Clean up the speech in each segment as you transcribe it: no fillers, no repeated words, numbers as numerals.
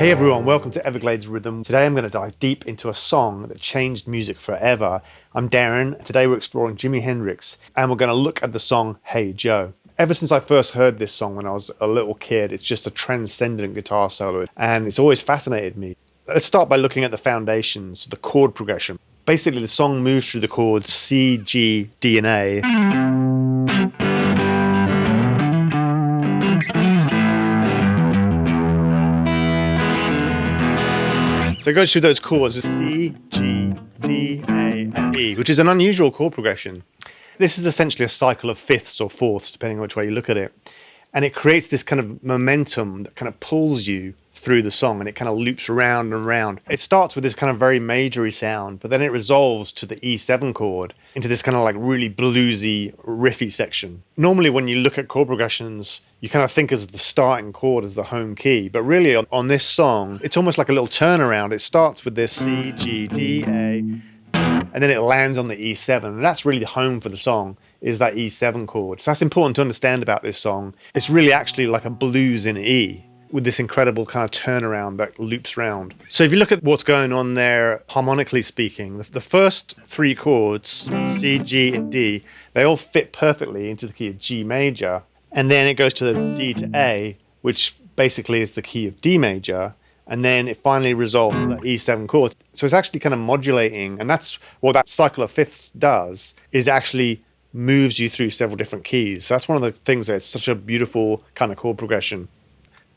Hey everyone, welcome to Everglades Rhythm. Today I'm going to dive deep into a song that changed music forever. I'm Darren. Today we're exploring Jimi Hendrix and we're going to look at the song Hey Joe. Ever since I first heard this song when I was a little kid, it's just a transcendent guitar solo and it's always fascinated me. Let's start by looking at the foundations, the chord progression. Basically the song moves through the chords C, G, D and A. So it goes through those chords of C, G, D, A, and E, which is an unusual chord progression. This is essentially a cycle of fifths or fourths, depending on which way you look at it. And it creates this kind of momentum that kind of pulls you through the song and it kind of loops around and around. It starts with this kind of very majory sound, but then it resolves to the E7 chord into this kind of like really bluesy, riffy section. Normally when you look at chord progressions, you kind of think as the starting chord as the home key, but really on this song, it's almost like a little turnaround. It starts with this C, G, D, A, and then it lands on the E7, and that's really the home for the song, is that E7 chord. So that's important to understand about this song. It's really actually like a blues in E, with this incredible kind of turnaround that loops round. So if you look at what's going on there, harmonically speaking, the first three chords, C, G, and D, they all fit perfectly into the key of G major, and then it goes to the D to A, which basically is the key of D major, and then it finally resolved to the E7 chord. So it's actually kind of modulating, and that's what that cycle of fifths does, is actually moves you through several different keys. So that's one of the things that it's such a beautiful kind of chord progression.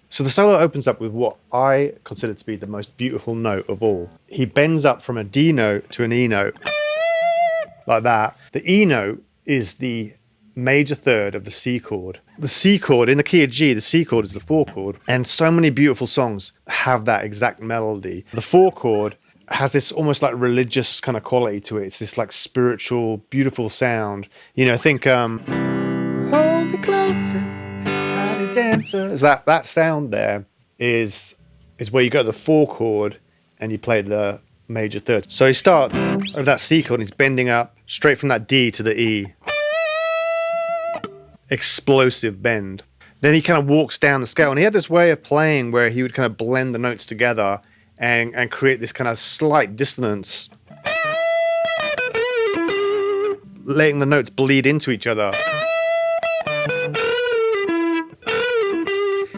So the solo opens up with what I consider to be the most beautiful note of all. He bends up from a D note to an E note, like that. The E note is the major third of the C chord. The C chord, in the key of G, the C chord is the 4 chord, and so many beautiful songs have that exact melody. The 4 chord has this almost like religious kind of quality to it. It's this like spiritual, beautiful sound. You know, think hold it closer, tiny dancer. Is that sound there is where you go to the 4 chord and you play the major third. So he starts over that C chord and he's bending up straight from that D to the E. Explosive bend. Then he kind of walks down the scale, and he had this way of playing where he would kind of blend the notes together and create this kind of slight dissonance, letting the notes bleed into each other.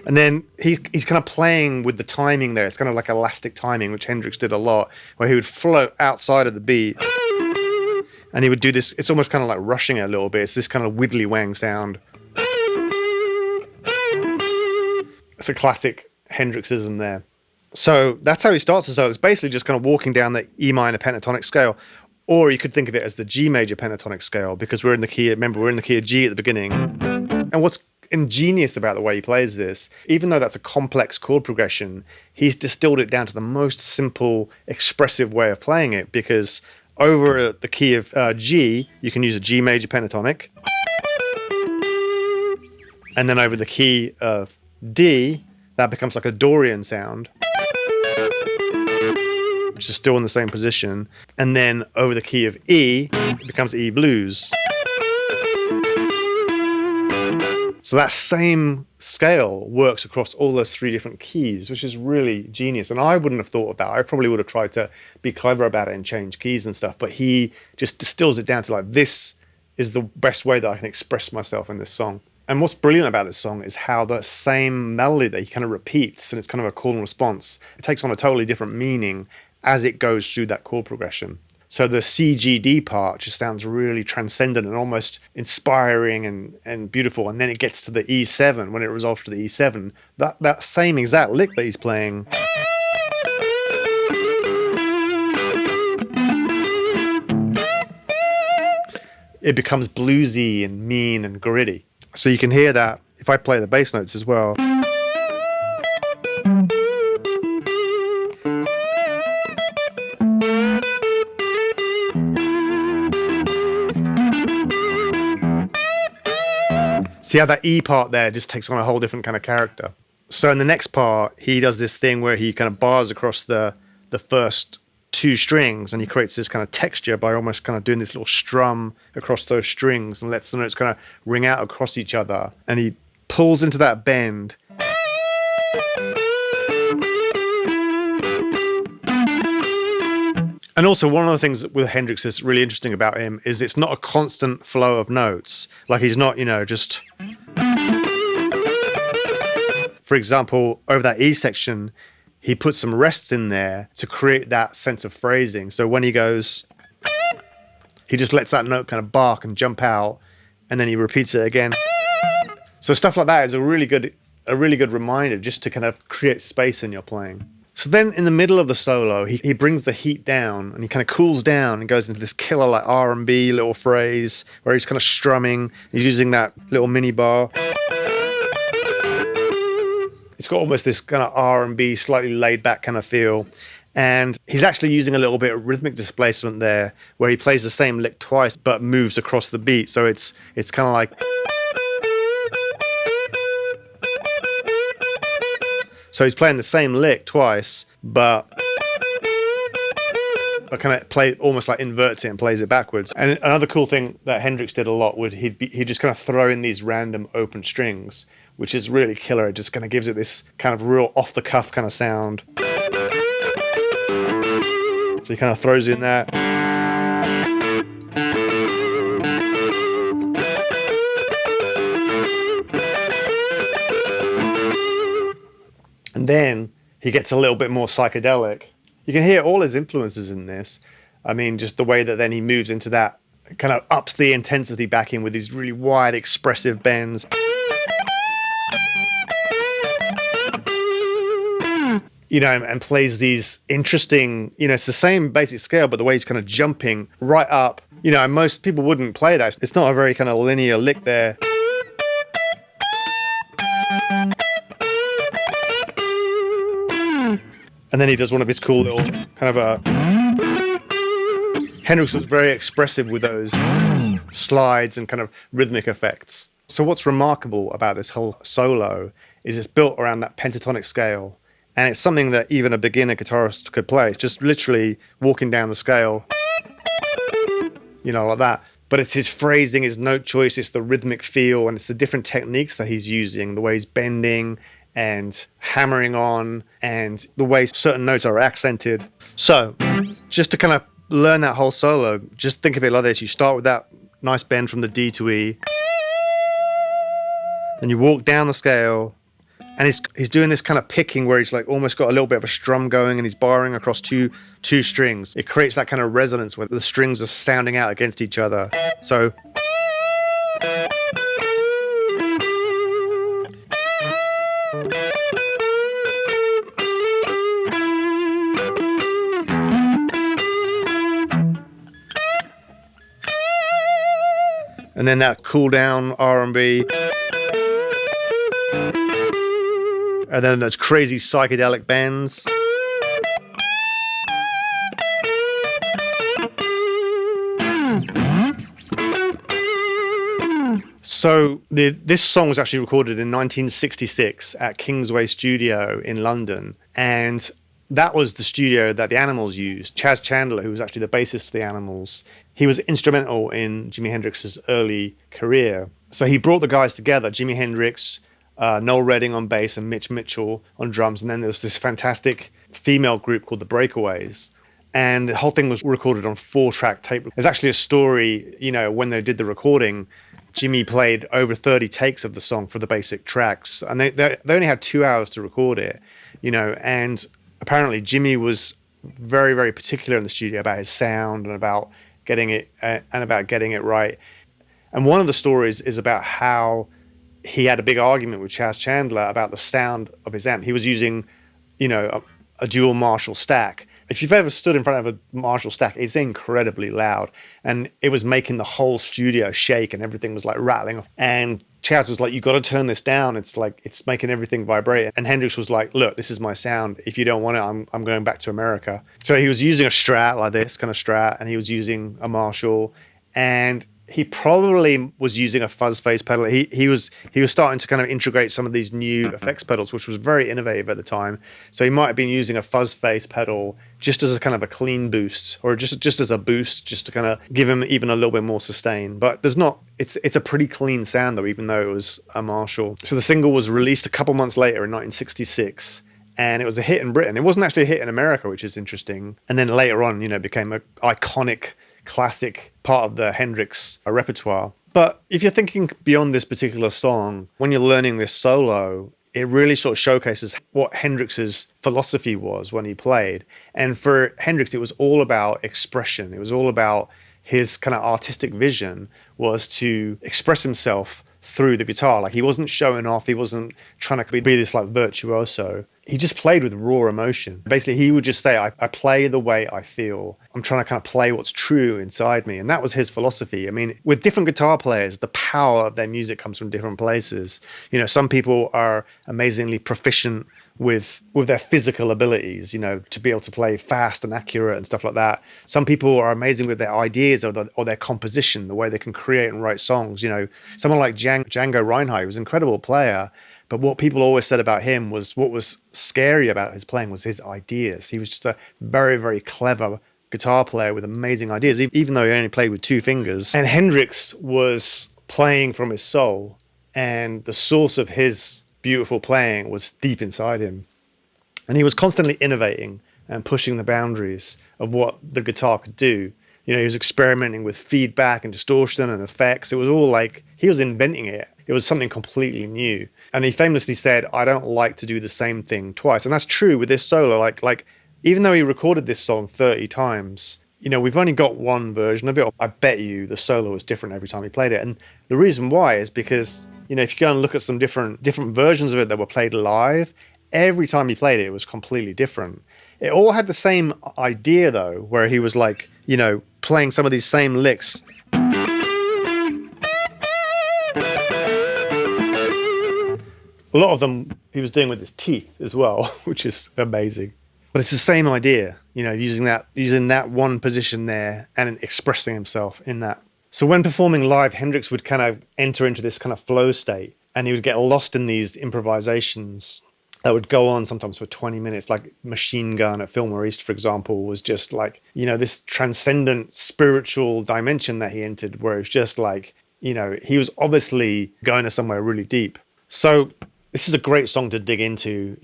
And then he's kind of playing with the timing there. It's kind of like elastic timing, which Hendrix did a lot, where he would float outside of the beat. And he would do this, it's almost kind of like rushing it a little bit. It's this kind of wiggly wang sound. It's a classic Hendrixism there. So that's how he starts the solo. It's basically just kind of walking down the E minor pentatonic scale. Or you could think of it as the G major pentatonic scale, because we're in the key of G at the beginning. And what's ingenious about the way he plays this, even though that's a complex chord progression, he's distilled it down to the most simple, expressive way of playing it, because over the key of G, you can use a G major pentatonic. And then over the key of D, that becomes like a Dorian sound, which is still in the same position. And then over the key of E, it becomes E blues. So that same scale works across all those 3 different keys, which is really genius. And I wouldn't have thought about it. I probably would have tried to be clever about it and change keys and stuff, but he just distills it down to like, this is the best way that I can express myself in this song. And what's brilliant about this song is how the same melody that he kind of repeats, and it's kind of a call and response, it takes on a totally different meaning as it goes through that chord progression. So the CGD part just sounds really transcendent and almost inspiring and beautiful. And then it gets to the E7, when it resolves to the E7, that same exact lick that he's playing, it becomes bluesy and mean and gritty. So you can hear that if I play the bass notes as well. See how that E part there just takes on a whole different kind of character. So in the next part, he does this thing where he kind of bars across the first 2 strings, and he creates this kind of texture by almost kind of doing this little strum across those strings and lets the notes kind of ring out across each other. And he pulls into that bend And also, one of the things with Hendrix that's really interesting about him is it's not a constant flow of notes. Like, he's not, just... For example, over that E section, he puts some rests in there to create that sense of phrasing. So when he goes, he just lets that note kind of bark and jump out, and then he repeats it again. So stuff like that is a really good reminder just to kind of create space in your playing. So then in the middle of the solo, he brings the heat down and he kind of cools down and goes into this killer like R&B little phrase where he's kind of strumming. He's using that little mini bar. It's got almost this kind of R&B, slightly laid back kind of feel. And he's actually using a little bit of rhythmic displacement there where he plays the same lick twice but moves across the beat. So it's kind of like... So he's playing the same lick twice, but kind of almost like inverts it and plays it backwards. And another cool thing that Hendrix did a lot would he'd just kind of throw in these random open strings, which is really killer. It just kind of gives it this kind of real off the cuff kind of sound. So he kind of throws in that. And then he gets a little bit more psychedelic. You can hear all his influences in this. I mean, just the way that then he moves into that, kind of ups the intensity back in with these really wide, expressive bends. And plays these interesting, it's the same basic scale, but the way he's kind of jumping right up. And most people wouldn't play that. It's not a very kind of linear lick there. And then he does one of his cool little kind of Hendrix was very expressive with those slides and kind of rhythmic effects. So what's remarkable about this whole solo is it's built around that pentatonic scale. And it's something that even a beginner guitarist could play. It's just literally walking down the scale, like that. But it's his phrasing, his note choice, it's the rhythmic feel, and it's the different techniques that he's using, the way he's bending and hammering on, and the way certain notes are accented. So just to kind of learn that whole solo, just think of it like this. You start with that nice bend from the D to E, and you walk down the scale, and he's doing this kind of picking where he's like almost got a little bit of a strum going, and he's barring across two strings. It creates that kind of resonance where the strings are sounding out against each other. So and then that cool down R&B. And then those crazy psychedelic bends. So this song was actually recorded in 1966 at Kingsway Studio in London. And that was the studio that the Animals used. Chas Chandler, who was actually the bassist for the Animals, he was instrumental in Jimi Hendrix's early career. So he brought the guys together, Jimi Hendrix, Noel Redding on bass, and Mitch Mitchell on drums. And then there was this fantastic female group called the Breakaways. And the whole thing was recorded on 4-track tape. There's actually a story, when they did the recording, Jimi played over 30 takes of the song for the basic tracks. And they only had 2 hours to record it, and apparently Jimi was very, very particular in the studio about his sound and about getting it right. And one of the stories is about how he had a big argument with Chas Chandler about the sound of his amp. He was using, a dual Marshall stack. If you've ever stood in front of a Marshall stack, it's incredibly loud. And it was making the whole studio shake and everything was like rattling off. And Chas was like, you got to turn this down. It's like, it's making everything vibrate. And Hendrix was like, look, this is my sound. If you don't want it, I'm going back to America. So he was using a Strat, like this kind of Strat, and he was using a Marshall. And he probably was using a fuzz face pedal. He was starting to kind of integrate some of these new effects pedals, which was very innovative at the time. So he might have been using a fuzz face pedal just as a kind of a clean boost, or just as a boost, just to kind of give him even a little bit more sustain. But it's a pretty clean sound though, even though it was a Marshall. So the single was released a couple months later in 1966. and it was a hit in Britain. It wasn't actually a hit in America, which is interesting. And then later on, it became an iconic, classic part of the Hendrix repertoire. But if you're thinking beyond this particular song, when you're learning this solo, it really sort of showcases what Hendrix's philosophy was when he played. And for Hendrix, it was all about expression. It was all about his kind of artistic vision was to express himself through the guitar. Like, he wasn't showing off. He wasn't trying to be this like virtuoso. He just played with raw emotion. Basically, he would just say, I play the way I feel. I'm trying to kind of play what's true inside me. And that was his philosophy. I mean, with different guitar players, the power of their music comes from different places. Some people are amazingly proficient with their physical abilities, to be able to play fast and accurate and stuff like that. Some people are amazing with their ideas or their composition, the way they can create and write songs. Someone like Django Reinhardt was an incredible player, but what people always said about him was what was scary about his playing was his ideas. He was just a very, very clever guitar player with amazing ideas, even though he only played with two fingers. And Hendrix was playing from his soul, and the source of his beautiful playing was deep inside him. And he was constantly innovating and pushing the boundaries of what the guitar could do. He was experimenting with feedback and distortion and effects. It was all like he was inventing it. It was something completely new. And he famously said, I don't like to do the same thing twice. And that's true with this solo. Like even though he recorded this song 30 times, we've only got one version of it. I bet you the solo was different every time he played it. And the reason why is because if you go and look at some different versions of it that were played live, every time he played it was completely different. It all had the same idea, though, where he was like, playing some of these same licks. A lot of them he was doing with his teeth as well, which is amazing. But it's the same idea, using that one position there and expressing himself in that. So when performing live, Hendrix would kind of enter into this kind of flow state, and he would get lost in these improvisations that would go on sometimes for 20 minutes, like Machine Gun at Fillmore East, for example, was just like, this transcendent spiritual dimension that he entered, where it was just like, he was obviously going to somewhere really deep. So this is a great song to dig into.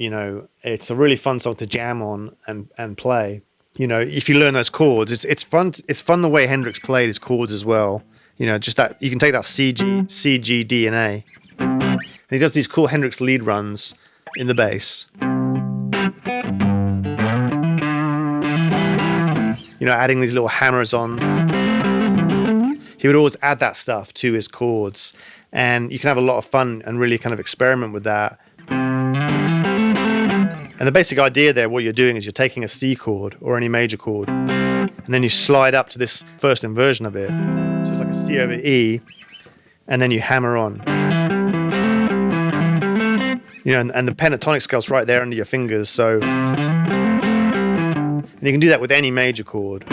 It's a really fun song to jam on and play. If you learn those chords, it's fun. It's fun the way Hendrix played his chords as well. Just that you can take that C, G, D, and A. And he does these cool Hendrix lead runs in the bass. Adding these little hammers on. He would always add that stuff to his chords, and you can have a lot of fun and really kind of experiment with that. And the basic idea there, what you're doing is you're taking a C chord or any major chord, and then you slide up to this first inversion of it. So it's like a C over E, and then you hammer on. And the pentatonic scale's right there under your fingers. So, and you can do that with any major chord.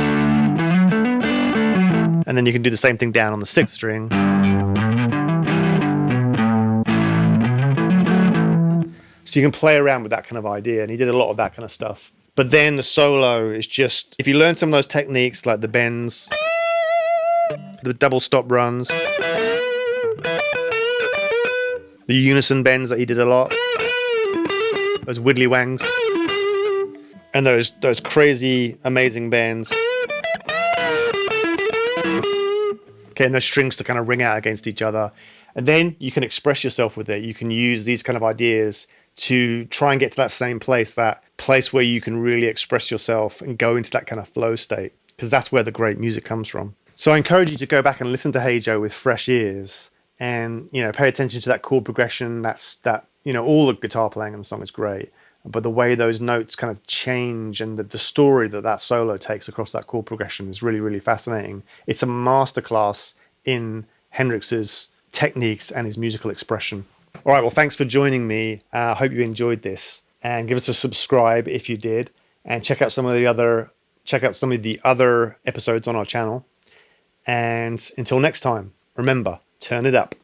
And then you can do the same thing down on the sixth string. So you can play around with that kind of idea, and he did a lot of that kind of stuff. But then the solo is just, if you learn some of those techniques, like the bends, the double stop runs, the unison bends that he did a lot, those widdly wangs, and those crazy, amazing bends. Okay, and those strings to kind of ring out against each other. And then you can express yourself with it. You can use these kind of ideas to try and get to that same place, that place where you can really express yourself and go into that kind of flow state, because that's where the great music comes from. So I encourage you to go back and listen to Hey Joe with fresh ears, and pay attention to that chord progression. All the guitar playing in the song is great, but the way those notes kind of change and the story that solo takes across that chord progression is really, really fascinating. It's a masterclass in Hendrix's techniques and his musical expression. All right, well, thanks for joining me. I hope you enjoyed this, and give us a subscribe if you did, and check out some of the other episodes on our channel. And until next time, remember, turn it up.